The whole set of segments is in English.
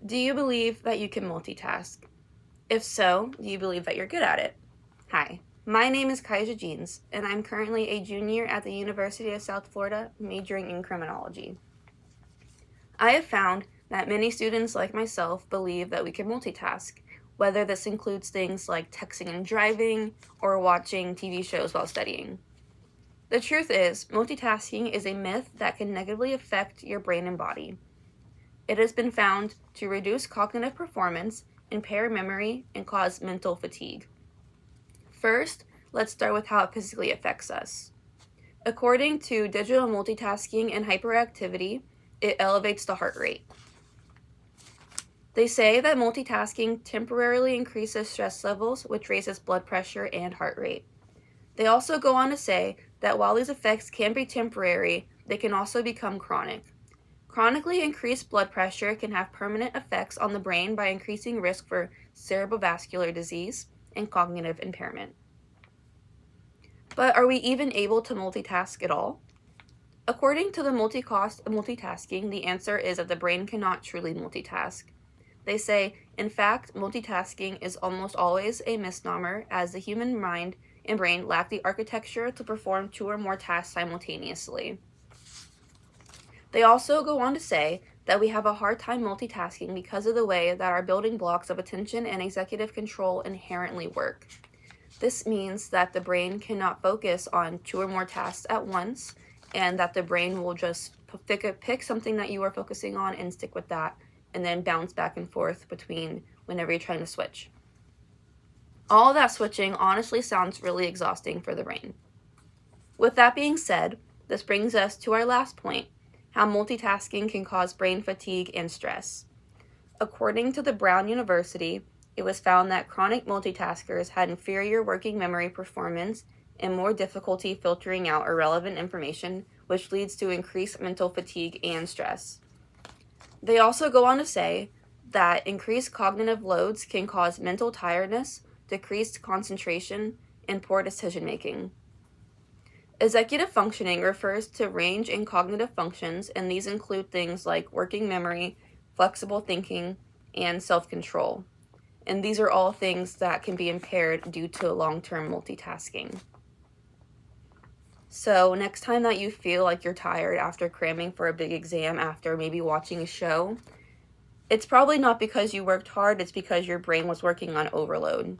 Do you believe that you can multitask? If so, do you believe that you're good at it? Hi, my name is Kaija Jeans, and I'm currently a junior at the University of South Florida, majoring in criminology. I have found that many students like myself believe that we can multitask, whether this includes things like texting and driving or watching TV shows while studying. The truth is, multitasking is a myth that can negatively affect your brain and body. It has been found to reduce cognitive performance, impair memory, and cause mental fatigue. First, let's start with how it physically affects us. According to Digital Multitasking and Hyperactivity, it elevates the heart rate. They say that multitasking temporarily increases stress levels, which raises blood pressure and heart rate. They also go on to say that while these effects can be temporary, they can also become chronic. Chronically increased blood pressure can have permanent effects on the brain by increasing risk for cerebrovascular disease and cognitive impairment. But are we even able to multitask at all? According to the multi-cost of multitasking, the answer is that the brain cannot truly multitask. They say, in fact, multitasking is almost always a misnomer, as the human mind and brain lack the architecture to perform two or more tasks simultaneously. They also go on to say that we have a hard time multitasking because of the way that our building blocks of attention and executive control inherently work. This means that the brain cannot focus on two or more tasks at once, and that the brain will just pick something that you are focusing on and stick with that, and then bounce back and forth between whenever you're trying to switch. All that switching honestly sounds really exhausting for the brain. With that being said, this brings us to our last point, how multitasking can cause brain fatigue and stress. According to the Brown University, it was found that chronic multitaskers had inferior working memory performance and more difficulty filtering out irrelevant information, which leads to increased mental fatigue and stress. They also go on to say that increased cognitive loads can cause mental tiredness, decreased concentration, and poor decision making. Executive functioning refers to range in cognitive functions, and these include things like working memory, flexible thinking, and self-control. And these are all things that can be impaired due to long-term multitasking. So next time that you feel like you're tired after cramming for a big exam after maybe watching a show, it's probably not because you worked hard, it's because your brain was working on overload.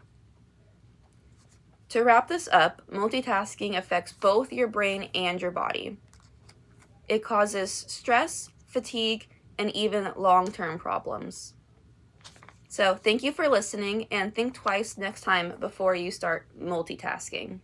To wrap this up, multitasking affects both your brain and your body. It causes stress, fatigue, and even long-term problems. So thank you for listening, and think twice next time before you start multitasking.